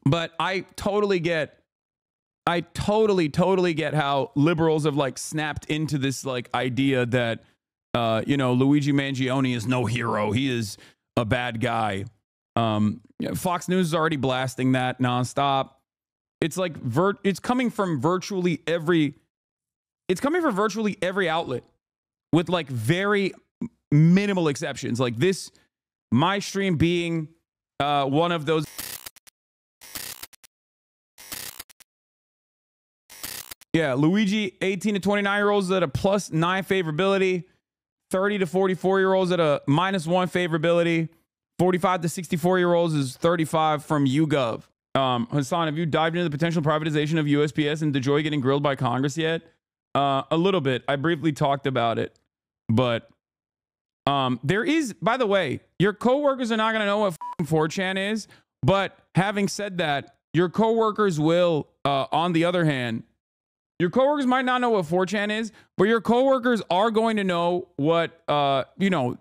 But I totally get how liberals have like snapped into this like idea that Luigi Mangione is no hero. He is a bad guy. Fox News is already blasting that nonstop. It's like it's coming from virtually every outlet with like very minimal exceptions. Like this, my stream being one of those. Yeah, Luigi, 18 to 29-year-olds at a +9 favorability, 30 to 44-year-olds at a -1 favorability, 45 to 64-year-olds is 35 from YouGov. Hassan, have you dived into the potential privatization of USPS and DeJoy getting grilled by Congress yet? A little bit. I briefly talked about it, but there is, by the way, your coworkers are not going to know what 4chan is, but having said that, your coworkers will, on the other hand, your coworkers might not know what 4chan is, but your coworkers are going to know what,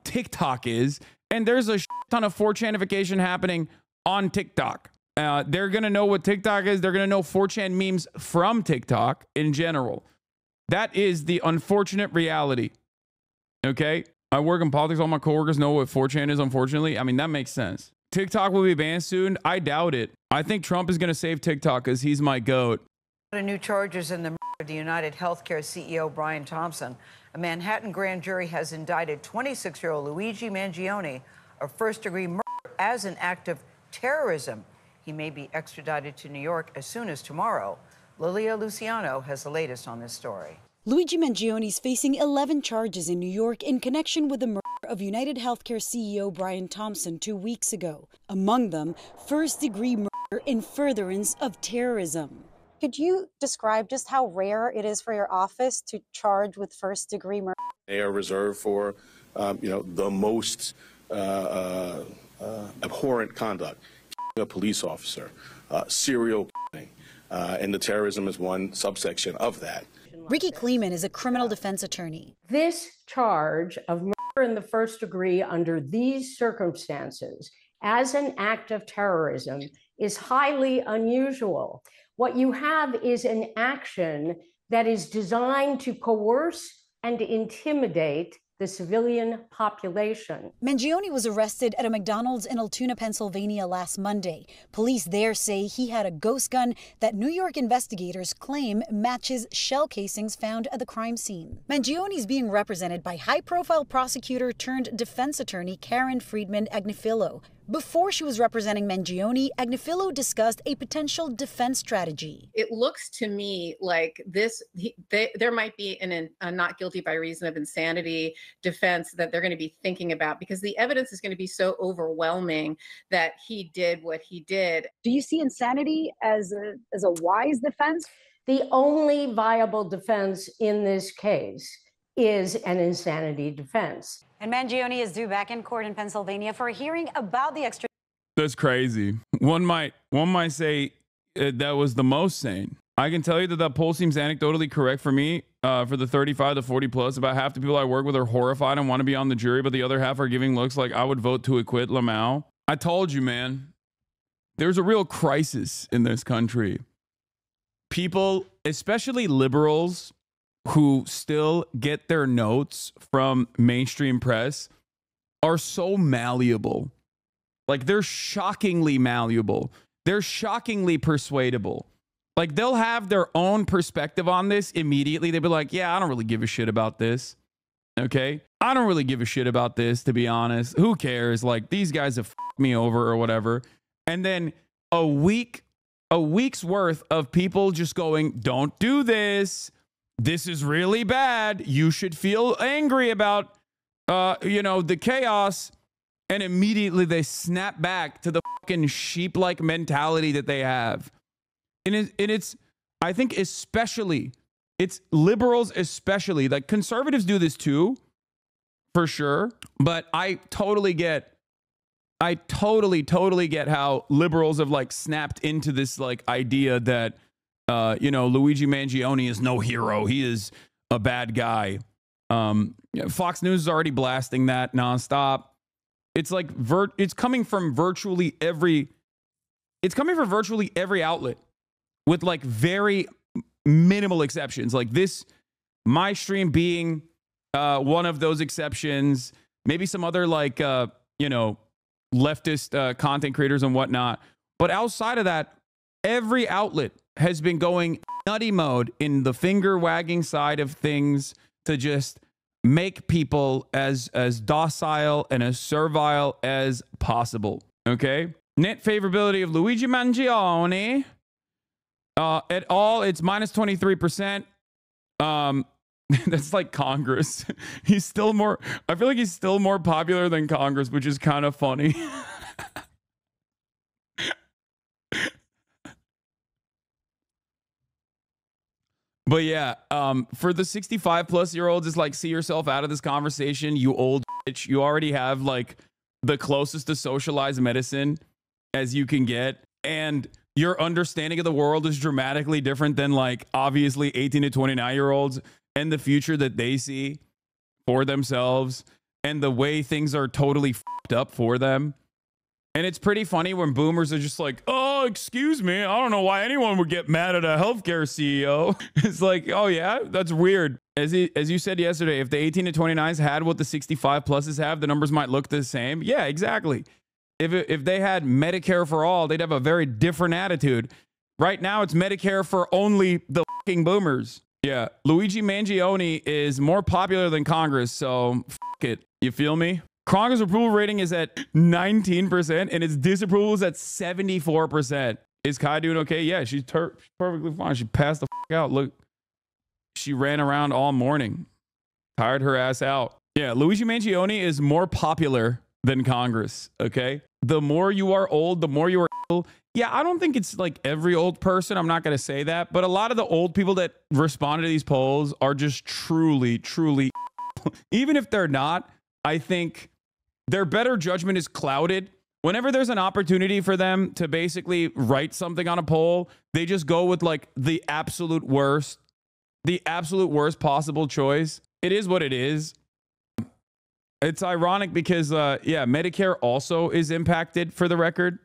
TikTok is. And there's a ton of 4chanification happening on TikTok. They're going to know what TikTok is. They're going to know 4chan memes from TikTok in general. That is the unfortunate reality. Okay? I work in politics. All my coworkers know what 4chan is, unfortunately. I mean, that makes sense. TikTok will be banned soon. I doubt it. I think Trump is going to save TikTok because he's my goat. New charges in the murder of the United Healthcare CEO Brian Thompson. A Manhattan grand jury has indicted 26-year-old Luigi Mangione of first-degree murder as an act of terrorism. He may be extradited to New York as soon as tomorrow. Lilia Luciano has the latest on this story. Luigi Mangione is facing 11 charges in New York in connection with the murder of United Healthcare CEO Brian Thompson 2 weeks ago. Among them, first-degree murder in furtherance of terrorism. Could you describe just how rare it is for your office to charge with first-degree murder? They are reserved for, the most abhorrent conduct, a police officer, serial killing, and the terrorism is one subsection of that. Ricky Kleeman is a criminal defense attorney. This charge of murder in the first degree under these circumstances as an act of terrorism is highly unusual. What you have is an action that is designed to coerce and intimidate the civilian population. Mangione was arrested at a McDonald's in Altoona, Pennsylvania last Monday. Police there say he had a ghost gun that New York investigators claim matches shell casings found at the crime scene. Mangione is being represented by high-profile prosecutor turned defense attorney Karen Friedman Agnifilo. Before she was representing Mangione, Agnifilo discussed a potential defense strategy. It looks to me like there might be a not guilty by reason of insanity defense that they're going to be thinking about, because the evidence is going to be so overwhelming that he did what he did. Do you see insanity as a wise defense? The only viable defense in this case is an insanity defense. And Mangione is due back in court in Pennsylvania for a hearing about the extra. That's crazy. One might say that was the most sane. I can tell you that poll seems anecdotally correct for me. For the 35 to 40 plus, about half the people I work with are horrified and want to be on the jury, but the other half are giving looks like I would vote to acquit Lamau. I told you, man. There's a real crisis in this country. People, especially liberals, who still get their notes from mainstream press, are so malleable. Like, they're shockingly malleable. They're shockingly persuadable. Like, they'll have their own perspective on this immediately. They'll be like, yeah, I don't really give a shit about this. Okay? I don't really give a shit about this, to be honest. Who cares? Like, these guys have fucked me over or whatever. And then a week's worth of people just going, don't do this. This is really bad. You should feel angry about, the chaos. And immediately they snap back to the fucking sheep-like mentality that they have. And it's, I think especially, it's liberals especially. Like, conservatives do this too, for sure. But I totally get how liberals have like snapped into this like idea that, Luigi Mangione is no hero. He is a bad guy. Fox News is already blasting that nonstop. It's like it's coming from virtually every It's coming from virtually every outlet with like very minimal exceptions. Like this, my stream being one of those exceptions, maybe some other like, leftist content creators and whatnot. But outside of that, every outlet has been going nutty mode in the finger wagging side of things to just make people as docile and as servile as possible. Okay. Net favorability of Luigi Mangione. At all, it's minus 23%. That's like Congress. He's still more, I feel like he's still more popular than Congress, which is kind of funny. But yeah, for the 65 plus year olds, it's like, see yourself out of this conversation, you old bitch. You already have like the closest to socialized medicine as you can get. And your understanding of the world is dramatically different than like obviously 18 to 29 year olds and the future that they see for themselves and the way things are totally fucked up for them. And it's pretty funny when boomers are just like, oh, excuse me, I don't know why anyone would get mad at a healthcare CEO. It's like, oh yeah, that's weird. As you said yesterday, if the 18 to 29s had what the 65 pluses have, the numbers might look the same. Yeah, exactly. If they had Medicare for all, they'd have a very different attitude. Right now, it's Medicare for only the fucking boomers. Yeah, Luigi Mangione is more popular than Congress, so fuck it. You feel me? Congress approval rating is at 19% and its disapproval is at 74%. Is Kai doing okay? Yeah, she's perfectly fine. She passed the fuck out. Look, she ran around all morning. Tired her ass out. Yeah, Luigi Mangione is more popular than Congress, okay? The more you are old, the more you are ill. Yeah, I don't think it's like every old person. I'm not going to say that. But a lot of the old people that responded to these polls are just truly, truly even if they're not, I think their better judgment is clouded. Whenever there's an opportunity for them to basically write something on a poll, they just go with like the absolute worst possible choice. It is what it is. It's ironic because, Medicare also is impacted, for the record.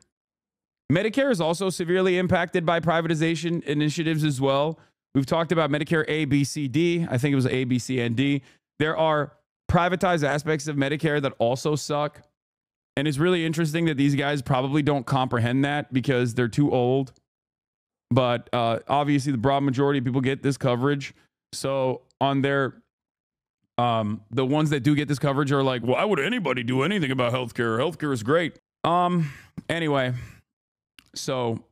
Medicare is also severely impacted by privatization initiatives as well. We've talked about Medicare A, B, C, D. I think it was A, B, C, and D. There are privatized aspects of Medicare that also suck. And it's really interesting that these guys probably don't comprehend that because they're too old. But obviously, the broad majority of people get this coverage. So on their, the ones that do get this coverage are like, why would anybody do anything about healthcare? Healthcare is great. Anyway, so,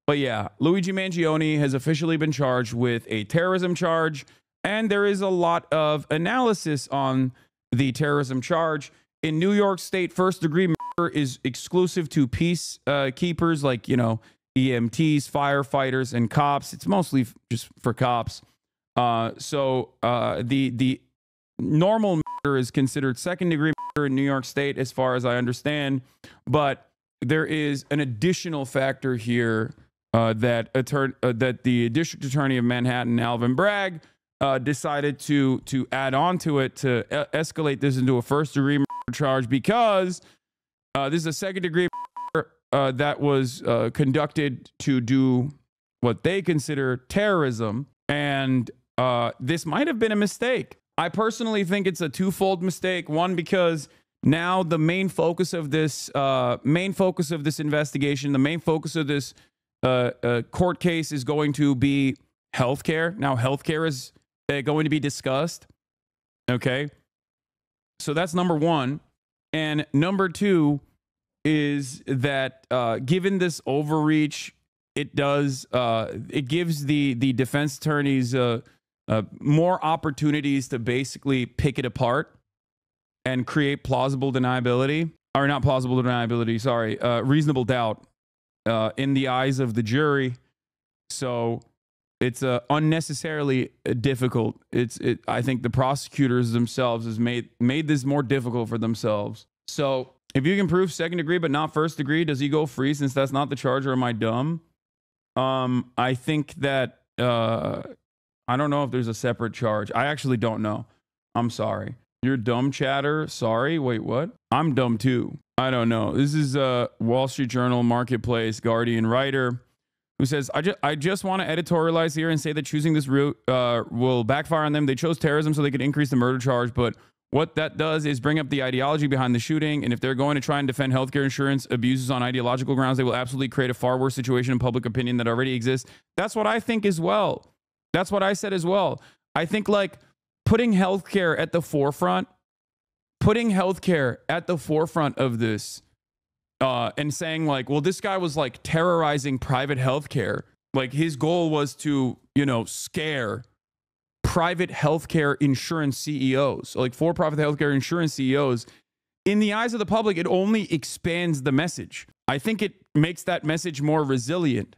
but yeah, Luigi Mangione has officially been charged with a terrorism charge. And there is a lot of analysis on the terrorism charge. In New York State, first degree murder is exclusive to peacekeepers like, EMTs, firefighters, and cops. It's mostly just for cops. So the normal murder is considered second degree murder in New York State, as far as I understand. But there is an additional factor here that the district attorney of Manhattan, Alvin Bragg, decided to add on to it to escalate this into a first degree murder charge because this is a second degree murder that was conducted to do what they consider terrorism. And this might have been a mistake. I personally think it's a twofold mistake. One, because now the main focus of this investigation, the main focus of this court case is going to be healthcare. Now, healthcare is going to be discussed. Okay. So that's number one. And number two is that given this overreach, it gives the defense attorneys more opportunities to basically pick it apart and create plausible deniability, or not plausible deniability, sorry, reasonable doubt in the eyes of the jury. So it's unnecessarily difficult. I think the prosecutors themselves has made this more difficult for themselves. So if you can prove second degree but not first degree, does he go free since that's not the charge, or am I dumb? I think that I don't know if there's a separate charge. I actually don't know. I'm sorry. You're dumb, chatter. Sorry. Wait, what? I'm dumb too. I don't know. This is a Wall Street Journal, Marketplace, Guardian writer who says, I just want to editorialize here and say that choosing this route will backfire on them. They chose terrorism so they could increase the murder charge, but what that does is bring up the ideology behind the shooting. And if they're going to try and defend healthcare insurance abuses on ideological grounds, they will absolutely create a far worse situation in public opinion that already exists. That's what I think as well. That's what I said as well. I think like putting healthcare at the forefront of this and saying like, well, this guy was like terrorizing private healthcare. Like his goal was to, you know, scare private healthcare insurance CEOs, like for-profit healthcare insurance CEOs. In the eyes of the public, it only expands the message. I think it makes that message more resilient.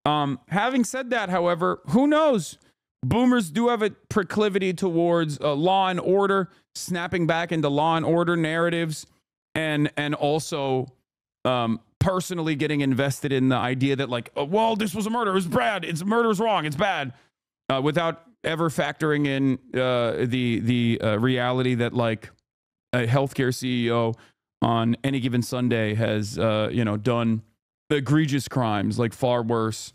Having said that, however, who knows? Boomers do have a proclivity towards law and order, snapping back into law and order narratives, and also personally getting invested in the idea that like, oh, well, this was a murder, it's bad, it's murder is wrong, it's bad, without ever factoring in the reality that like a healthcare CEO on any given Sunday has done egregious crimes, like far worse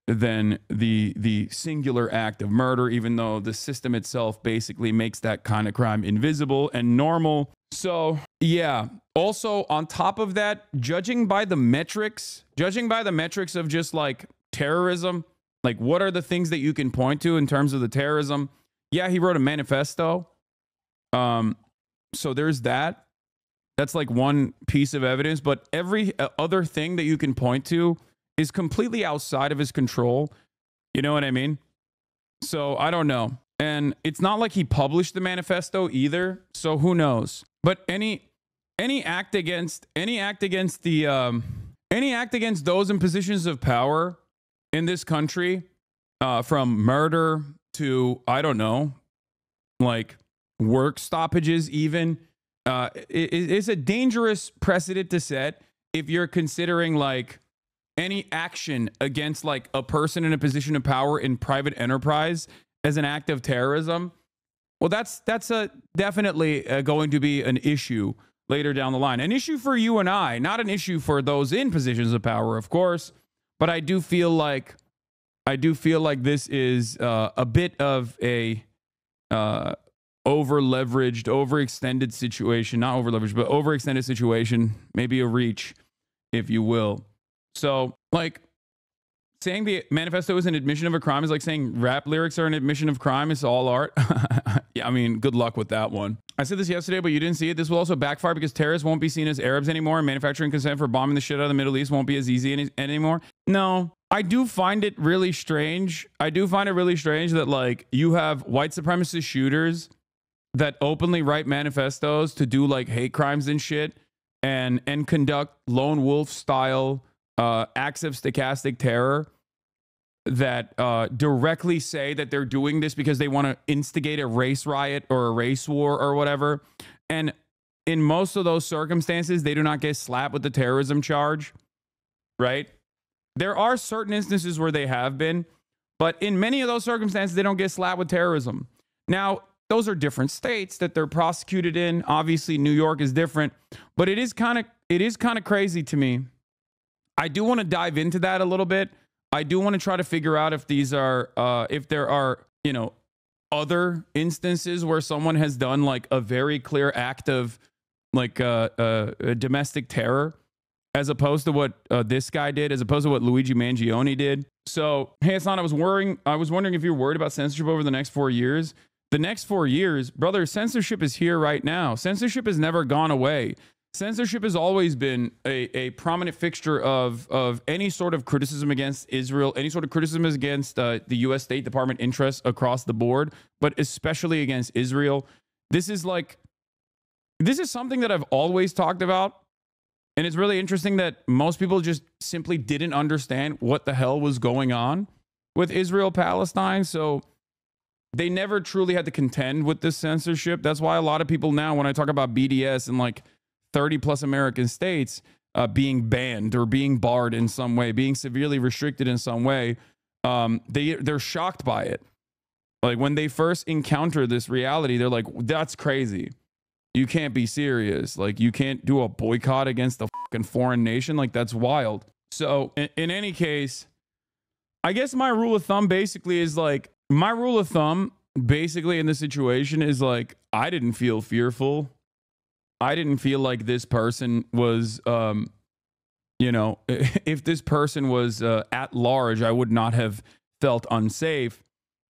than the singular act of murder, even though the system itself basically makes that kind of crime invisible and normal. So yeah. Also, on top of that, judging by the metrics of just like terrorism, like what are the things that you can point to in terms of the terrorism? Yeah, he wrote a manifesto. So there's that. That's like one piece of evidence, but every other thing that you can point to is completely outside of his control. You know what I mean? So I don't know. And it's not like he published the manifesto either. So who knows? But any act against those in positions of power in this country, from murder to, I don't know, like work stoppages even, is a dangerous precedent to set if you're considering like any action against like a person in a position of power in private enterprise as an act of terrorism. Well, that's definitely going to be an issue later down the line. An issue for you and I, not an issue for those in positions of power, of course. But I do feel like this is a bit of a over-leveraged, overextended situation. Not over-leveraged, but overextended situation. Maybe a reach, if you will. So, like, saying the manifesto is an admission of a crime is like saying rap lyrics are an admission of crime. It's all art. Yeah, I mean, good luck with that one. I said this yesterday, but you didn't see it. This will also backfire because terrorists won't be seen as Arabs anymore, and manufacturing consent for bombing the shit out of the Middle East won't be as easy anymore. No, I do find it really strange. That, like, you have white supremacist shooters that openly write manifestos to do, like, hate crimes and shit and conduct lone wolf style acts of stochastic terror that directly say that they're doing this because they want to instigate a race riot or a race war or whatever. And in most of those circumstances, they do not get slapped with the terrorism charge, right? There are certain instances where they have been, but in many of those circumstances, they don't get slapped with terrorism. Now, those are different states that they're prosecuted in. Obviously, New York is different, but it is kind of crazy to me. I do want to dive into that a little bit. I do want to try to figure out if these are, if there are, you know, other instances where someone has done like a very clear act of like a domestic terror, as opposed to what this guy did, as opposed to what Luigi Mangione did. So, hey, Hassan, I was wondering if you're worried about censorship over the next 4 years. The next 4 years, brother, censorship is here right now. Censorship has never gone away. Censorship has always been a prominent fixture of any sort of criticism against Israel, any sort of criticism against the U.S. State Department interests across the board, but especially against Israel. This is something that I've always talked about. And it's really interesting that most people just simply didn't understand what the hell was going on with Israel-Palestine. So they never truly had to contend with this censorship. That's why a lot of people now, when I talk about BDS and like 30 plus American states being banned or being barred in some way, being severely restricted in some way, they're shocked by it. Like when they first encounter this reality, they're like, that's crazy. You can't be serious. Like you can't do a boycott against a fucking foreign nation. Like that's wild. So in any case, I guess my rule of thumb basically is like, my rule of thumb basically in this situation is like, I didn't feel fearful. I didn't feel like this person was, you know, if this person was at large, I would not have felt unsafe.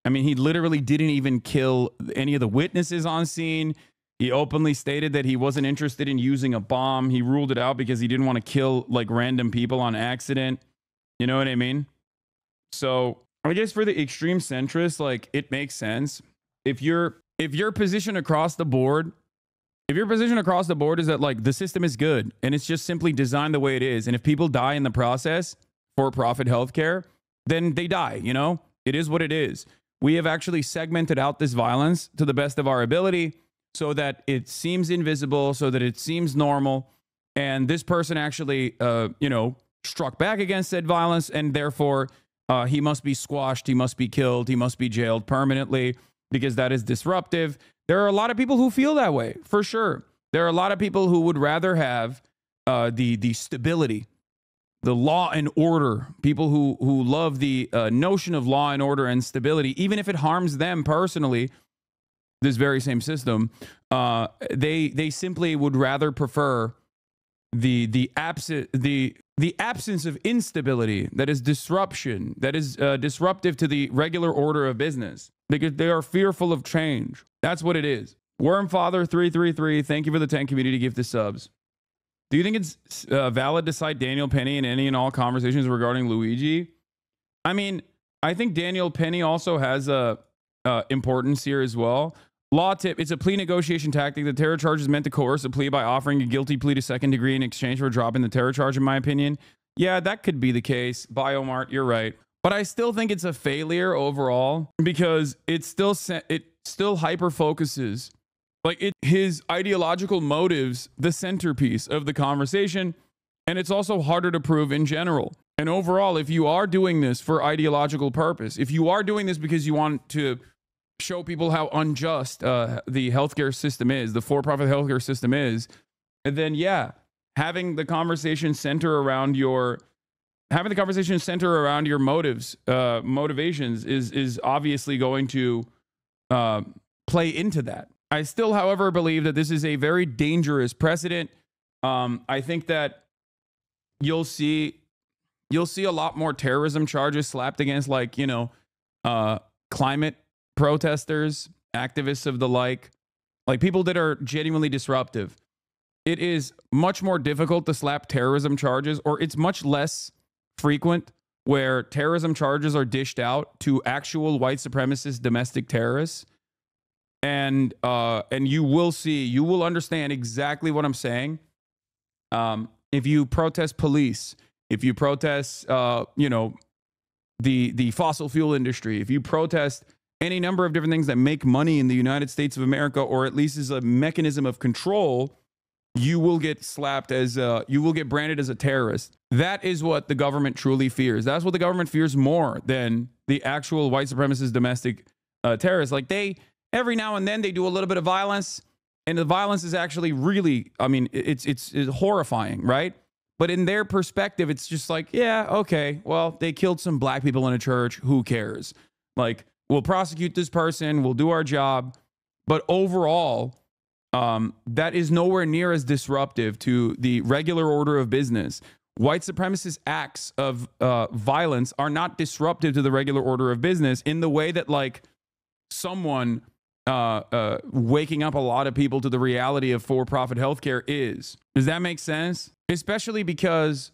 I mean, he literally didn't even kill any of the witnesses on scene. He openly stated that he wasn't interested in using a bomb. He ruled it out because he didn't want to kill like random people on accident. You know what I mean? So I guess for the extreme centrists, like it makes sense. If your position across the board, if your position across the board is that like the system is good and it's just simply designed the way it is, and if people die in the process, for-profit healthcare, then they die, you know? It is what it is. We have actually segmented out this violence to the best of our ability so that it seems invisible, so that it seems normal. And this person actually, you know, struck back against said violence, and therefore he must be squashed, he must be killed, he must be jailed permanently because that is disruptive. There are a lot of people who feel that way, for sure. There are a lot of people who would rather have the stability, the law and order, people who love the notion of law and order and stability, even if it harms them personally, this very same system, they simply would rather prefer the absence of instability that is disruption, that is disruptive to the regular order of business, because they are fearful of change. That's what it is. Wormfather333, thank you for the 10 community gift to subs. Do you think it's valid to cite Daniel Penny in any and all conversations regarding Luigi? I mean, I think Daniel Penny also has a importance here as well. Law tip, it's a plea negotiation tactic. The terror charge is meant to coerce a plea by offering a guilty plea to second degree in exchange for dropping the terror charge, in my opinion. Yeah, that could be the case. Biomart, you're right. But I still think it's a failure overall because it still hyper focuses like his ideological motives, the centerpiece of the conversation. And it's also harder to prove in general. And overall, if you are doing this for ideological purpose, if you are doing this because you want to show people how unjust the healthcare system is, the for-profit healthcare system is, and then yeah, having the conversation center around your motives, motivations is obviously going to play into that. I still, however, believe that this is a very dangerous precedent. I think that you'll see a lot more terrorism charges slapped against, like, you know, climate protesters, activists of the like people that are genuinely disruptive. It is much more difficult to slap terrorism charges, or it's much less frequent where terrorism charges are dished out to actual white supremacist domestic terrorists. And you will understand exactly what I'm saying. If you protest police, if you protest, you know, the fossil fuel industry, if you protest any number of different things that make money in the United States of America, or at least is a mechanism of control, you will get slapped as you will get branded as a terrorist. That is what the government truly fears. That's what the government fears more than the actual white supremacist domestic terrorists. Like, they, every now and then they do a little bit of violence, and the violence is actually really, I mean, it's horrifying, right? But in their perspective, it's just like, yeah, okay, well, they killed some black people in a church. Who cares? Like, we'll prosecute this person. We'll do our job. But overall, that is nowhere near as disruptive to the regular order of business. White supremacist acts of violence are not disruptive to the regular order of business in the way that, like, someone waking up a lot of people to the reality of for-profit healthcare is. Does that make sense? Especially because,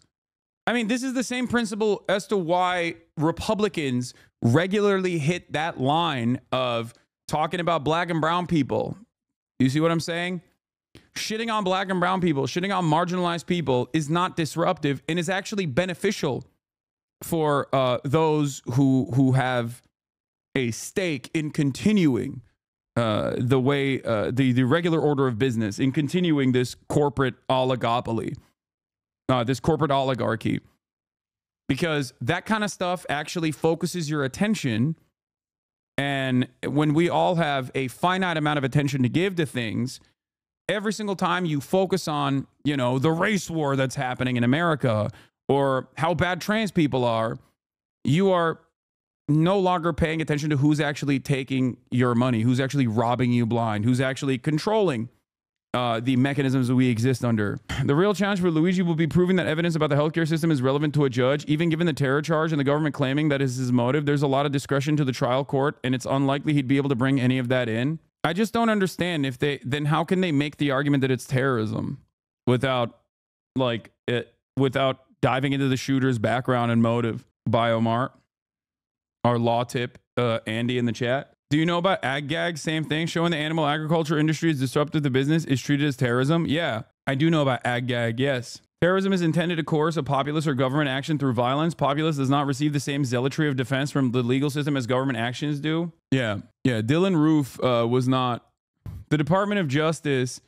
I mean, this is the same principle as to why Republicans regularly hit that line of talking about black and brown people. You see what I'm saying? Shitting on black and brown people, shitting on marginalized people is not disruptive and is actually beneficial for those who have a stake in continuing the way the regular order of business, in continuing this corporate oligopoly, this corporate oligarchy, because that kind of stuff actually focuses your attention And when we all have a finite amount of attention to give to things, every single time you focus on, you know, the race war that's happening in America or how bad trans people are, you are no longer paying attention to who's actually taking your money, who's actually robbing you blind, who's actually controlling the mechanisms that we exist under. The real challenge for Luigi will be proving that evidence about the healthcare system is relevant to a judge, even given the terror charge and the government claiming that is his motive. There's a lot of discretion to the trial court, and it's unlikely he'd be able to bring any of that in. I just don't understand then how can they make the argument that it's terrorism without diving into the shooter's background and motive? Biomart, our law tip, Andy in the chat. Do you know about ag-gag? Same thing. Showing the animal agriculture industry is disruptive to business is treated as terrorism. Yeah, I do know about ag-gag. Yes. Terrorism is intended to coerce a populace or government action through violence. Populace does not receive the same zealotry of defense from the legal system as government actions do. Yeah. Dylan Roof was not. The Department of Justice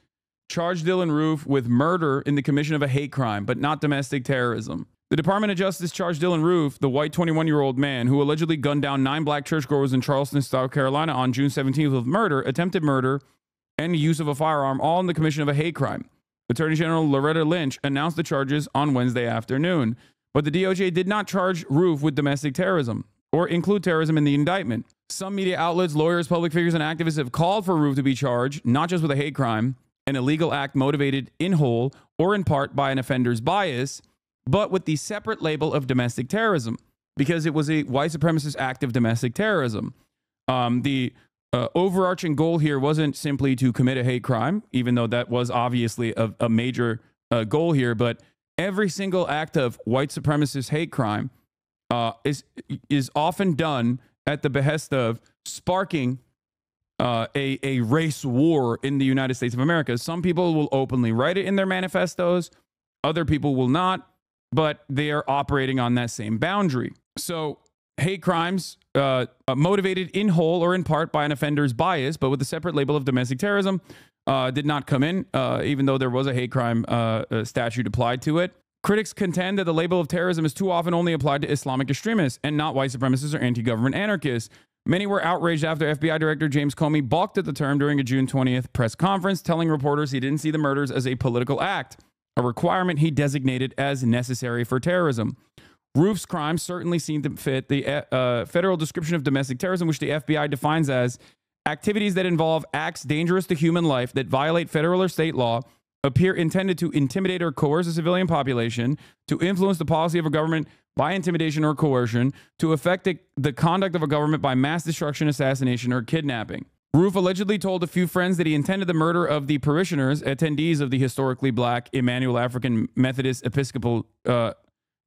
charged Dylan Roof with murder in the commission of a hate crime, but not domestic terrorism. The Department of Justice charged Dylan Roof, the white 21-year-old man who allegedly gunned down 9 black churchgoers in Charleston, South Carolina on June 17th with murder, attempted murder, and use of a firearm, all in the commission of a hate crime. Attorney General Loretta Lynch announced the charges on Wednesday afternoon, but the DOJ did not charge Roof with domestic terrorism or include terrorism in the indictment. Some media outlets, lawyers, public figures, and activists have called for Roof to be charged, not just with a hate crime, an illegal act motivated in whole or in part by an offender's bias, but with the separate label of domestic terrorism, because it was a white supremacist act of domestic terrorism. The overarching goal here wasn't simply to commit a hate crime, even though that was obviously a major goal here, but every single act of white supremacist hate crime is often done at the behest of sparking a race war in the United States of America. Some people will openly write it in their manifestos, other people will not, but they are operating on that same boundary. So hate crimes motivated in whole or in part by an offender's bias, but with a separate label of domestic terrorism, did not come in, even though there was a hate crime statute applied to it. Critics contend that the label of terrorism is too often only applied to Islamic extremists and not white supremacists or anti-government anarchists. Many were outraged after FBI Director James Comey balked at the term during a June 20th press conference, telling reporters he didn't see the murders as a political act, a requirement he designated as necessary for terrorism. Roof's crimes certainly seem to fit the federal description of domestic terrorism, which the FBI defines as activities that involve acts dangerous to human life that violate federal or state law, appear intended to intimidate or coerce a civilian population, to influence the policy of a government by intimidation or coercion, to affect the conduct of a government by mass destruction, assassination, or kidnapping. Roof allegedly told a few friends that he intended the murder of the parishioners, attendees of the historically black Emmanuel African Methodist Episcopal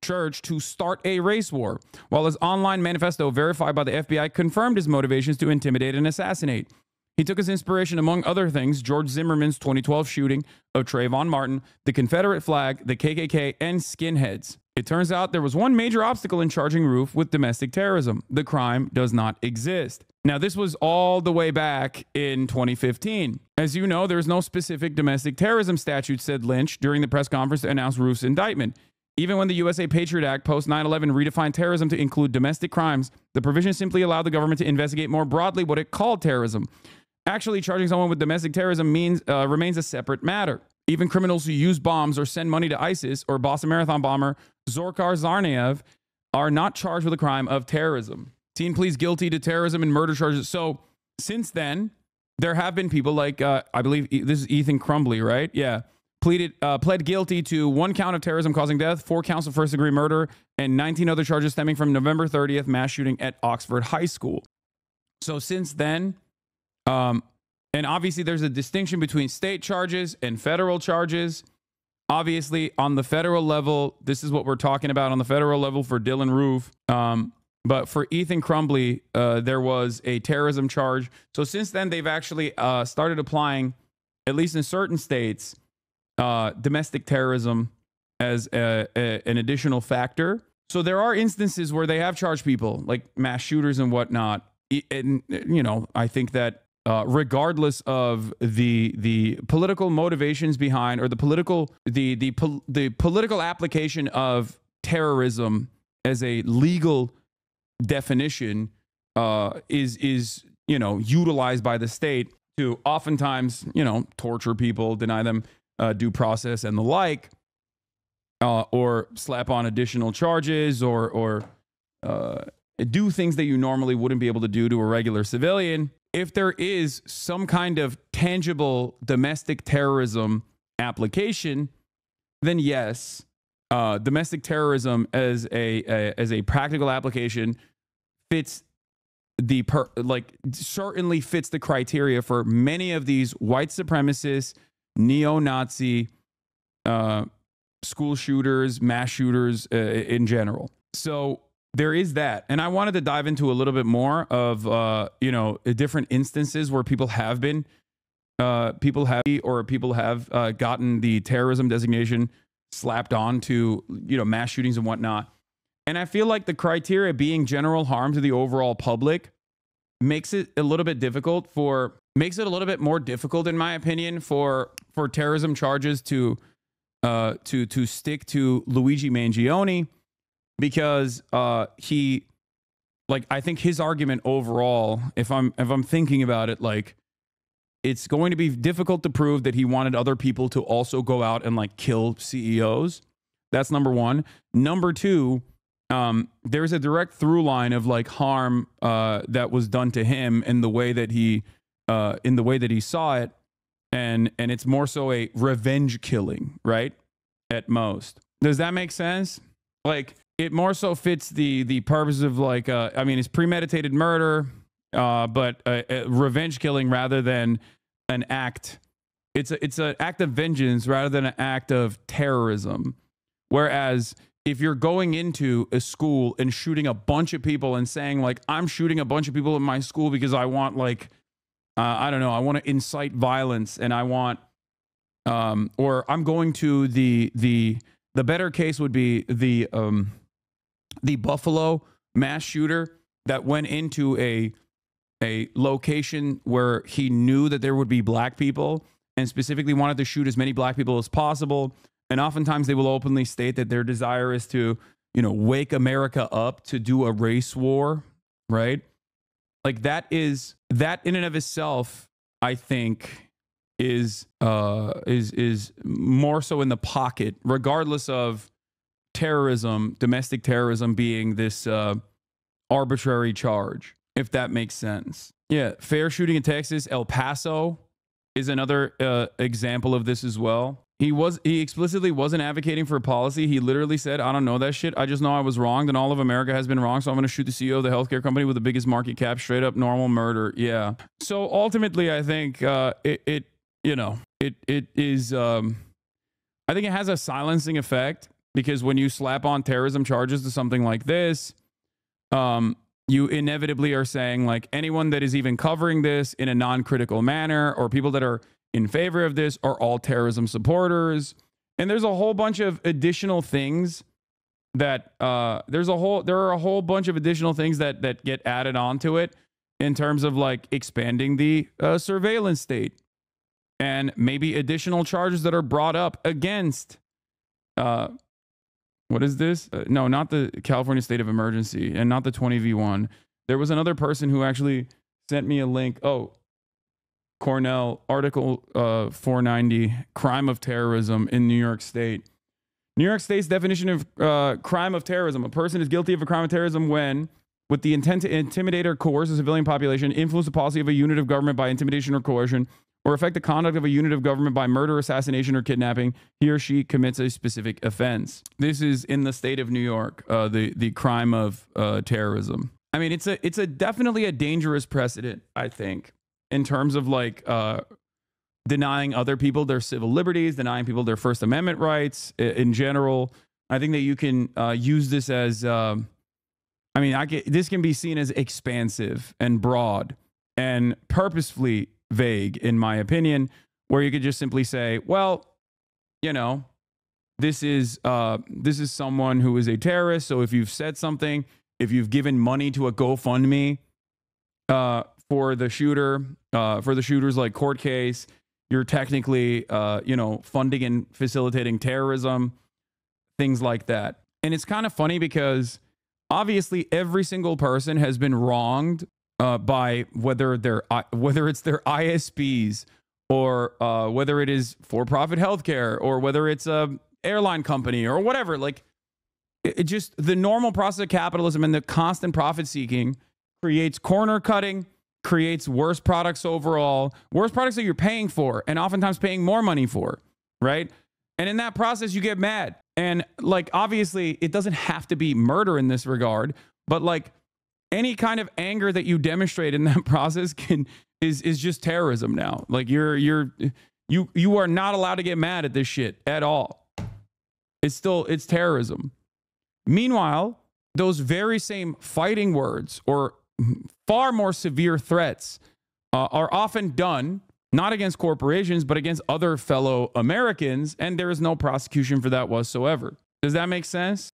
Church, to start a race war, while his online manifesto, verified by the FBI, confirmed his motivations to intimidate and assassinate. He took his inspiration, among other things, George Zimmerman's 2012 shooting of Trayvon Martin, the Confederate flag, the KKK, and skinheads. It turns out there was one major obstacle in charging Roof with domestic terrorism. The crime does not exist. Now, this was all the way back in 2015. As you know, there is no specific domestic terrorism statute, said Lynch during the press conference to announce Roof's indictment. Even when the USA Patriot Act post 9/11 redefined terrorism to include domestic crimes, the provision simply allowed the government to investigate more broadly what it called terrorism. Actually, charging someone with domestic terrorism remains a separate matter. Even criminals who use bombs or send money to ISIS or Boston Marathon bomber Dzhokhar Tsarnaev are not charged with a crime of terrorism. Teen pleads guilty to terrorism and murder charges. So since then, there have been people like, I believe this is Ethan Crumbly, right? Yeah. Pled guilty to 1 count of terrorism causing death, 4 counts of first-degree murder, and 19 other charges stemming from November 30th mass shooting at Oxford High School. So since then, and obviously there's a distinction between state charges and federal charges. Obviously, on the federal level, this is what we're talking about on the federal level for Dylan Roof. But for Ethan Crumbly, there was a terrorism charge. So since then, they've actually started applying, at least in certain states, domestic terrorism as an additional factor. So there are instances where they have charged people, like mass shooters and whatnot. And, you know, I think that regardless of the political motivations behind, or the political application of terrorism as a legal definition, is utilized by the state to oftentimes torture people, deny them due process and the like, or slap on additional charges, or do things that you normally wouldn't be able to do to a regular civilian. If there is some kind of tangible domestic terrorism application, then yes, domestic terrorism as a practical application fits certainly fits the criteria for many of these white supremacist, neo-Nazi school shooters, mass shooters in general. So there is that. And I wanted to dive into a little bit more of, different instances where people have gotten the terrorism designation slapped on to, mass shootings and whatnot. And I feel like the criteria being general harm to the overall public makes it a little bit more difficult, in my opinion, for terrorism charges to stick to Luigi Mangione, because I think his argument overall, if I'm thinking about it, like, it's going to be difficult to prove that he wanted other people to also go out and kill CEOs. That's number one. Number two, there's a direct through line of harm that was done to him in the way that he saw it, and it's more so a revenge killing, right? At most. Does that make sense? It more so fits the purpose of it's premeditated murder, but a revenge killing rather than an act. It's an act of vengeance rather than an act of terrorism. Whereas if you're going into a school and shooting a bunch of people and saying I'm shooting a bunch of people in my school because I want I want to incite violence, and I want or I'm going to the better case would be the Buffalo mass shooter that went into a location where he knew that there would be black people and specifically wanted to shoot as many black people as possible. And oftentimes they will openly state that their desire is to, wake America up to do a race war, right? That in and of itself, I think is more so in the pocket, regardless of terrorism, domestic terrorism being this arbitrary charge, if that makes sense. Yeah, fair shooting in Texas, El Paso is another example of this as well. He explicitly wasn't advocating for a policy. He literally said, I don't know that shit. I just know I was wrong. Then all of America has been wrong. So I'm going to shoot the CEO of the healthcare company with the biggest market cap. Straight up normal murder. Yeah. So ultimately, I think it is. I think it has a silencing effect, because when you slap on terrorism charges to something like this, you inevitably are saying anyone that is even covering this in a non-critical manner, or people that are in favor of this, are all terrorism supporters. And there's a whole bunch of additional things that there are a whole bunch of additional things that get added onto it in terms of expanding the surveillance state, and maybe additional charges that are brought up against what is this? No, not the California state of emergency, and not the 20v1. There was another person who actually sent me a link. Oh, Cornell, Article 490, crime of terrorism in New York State. New York State's definition of crime of terrorism. A person is guilty of a crime of terrorism when, with the intent to intimidate or coerce a civilian population, influence the policy of a unit of government by intimidation or coercion, or affect the conduct of a unit of government by murder, assassination, or kidnapping, he or she commits a specific offense. This is in the state of New York, the crime of terrorism. I mean, it's a definitely a dangerous precedent, I think, in terms of denying other people their civil liberties, denying people their First Amendment rights in general. I think that you can use this as, this can be seen as expansive and broad and purposefully vague, in my opinion, where you could just simply say, well, this is someone who is a terrorist. So if you've said something, if you've given money to a GoFundMe for the shooter's court case, you're technically, funding and facilitating terrorism, things like that. And it's kind of funny because obviously every single person has been wronged by whether it's their ISPs or whether it is for-profit healthcare or whether it's a airline company or whatever. Like, it just, the normal process of capitalism and the constant profit seeking creates corner cutting, creates worse products overall, worse products that you're paying for and oftentimes paying more money for, right? And in that process, you get mad. And like, obviously, it doesn't have to be murder in this regard, but like any kind of anger that you demonstrate in that process is just terrorism now. Like you are not allowed to get mad at this shit at all. It's terrorism. Meanwhile, those very same fighting words or far more severe threats are often done not against corporations, but against other fellow Americans, and there is no prosecution for that whatsoever. Does that make sense?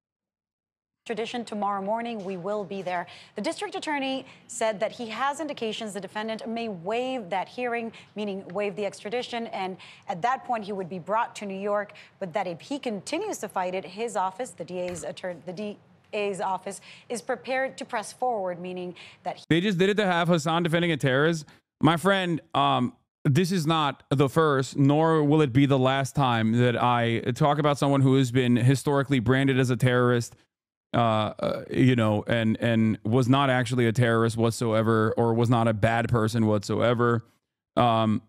Extradition tomorrow morning. We will be there. The district attorney said that he has indications the defendant may waive that hearing, meaning waive the extradition, and at that point he would be brought to New York, but that if he continues to fight it, his office, the DA's office, is prepared to press forward, meaning that they just did it to have Hassan defending a terrorist. My friend, this is not the first, nor will it be the last time that I talk about someone who has been historically branded as a terrorist, you know, and was not actually a terrorist whatsoever, or was not a bad person whatsoever. You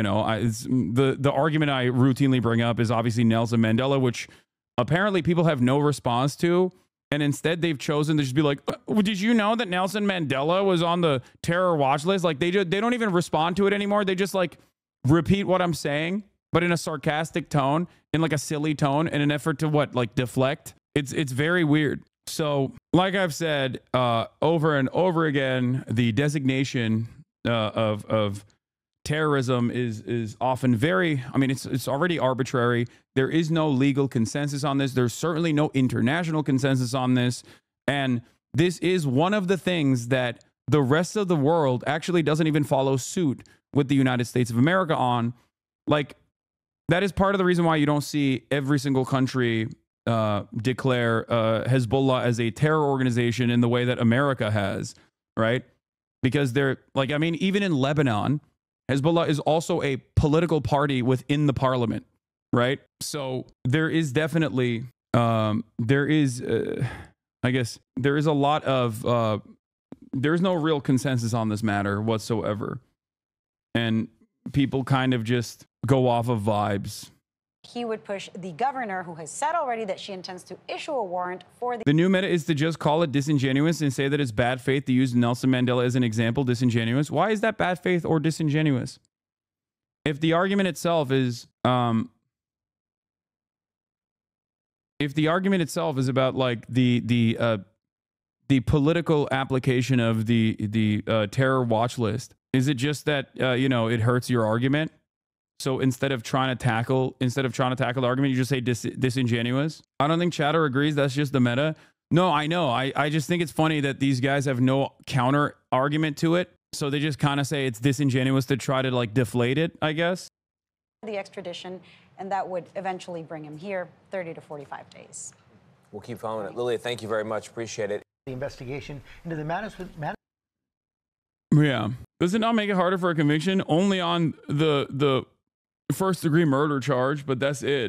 know, the argument I routinely bring up is obviously Nelson Mandela, which apparently people have no response to. And instead, they've chosen to just be like, did you know that Nelson Mandela was on the terror watch list? Like, they don't even respond to it anymore. They just like repeat what I'm saying, but in a sarcastic tone, in like a silly tone, in an effort to like deflect. It's very weird. So like I've said over and over again, the designation of terrorism is often very, I mean, it's already arbitrary. There is no legal consensus on this. There's certainly no international consensus on this. And this is one of the things that the rest of the world actually doesn't even follow suit with the United States of America on. Like, that is part of the reason why you don't see every single country declare Hezbollah as a terror organization in the way that America has, right? Because they're like, I mean, even in Lebanon, Hezbollah is also a political party within the parliament, right? So there is definitely, I guess, there is a lot of, there's no real consensus on this matter whatsoever. And people kind of just go off of vibes. he would push the governor, who has said already that she intends to issue a warrant for The new meta is to just call it disingenuous and say that it's bad faith to use Nelson Mandela as an example. Disingenuous. Why is that bad faith or disingenuous? If the argument itself is, about like the political application of the terror watch list, is it just that you know, it hurts your argument? So instead of trying to tackle the argument, you just say disingenuous. I don't think Chatter agrees. That's just the meta. No, I know. I just think it's funny that these guys have no counter argument to it. So they just kind of say it's disingenuous to try to like deflate it, I guess. The extradition, and that would eventually bring him here 30 to 45 days. We'll keep following it. Lilia, thank you very much. Appreciate it. The investigation into the matters. Yeah. Does it not make it harder for a conviction? Only on the first degree murder charge, but that's it.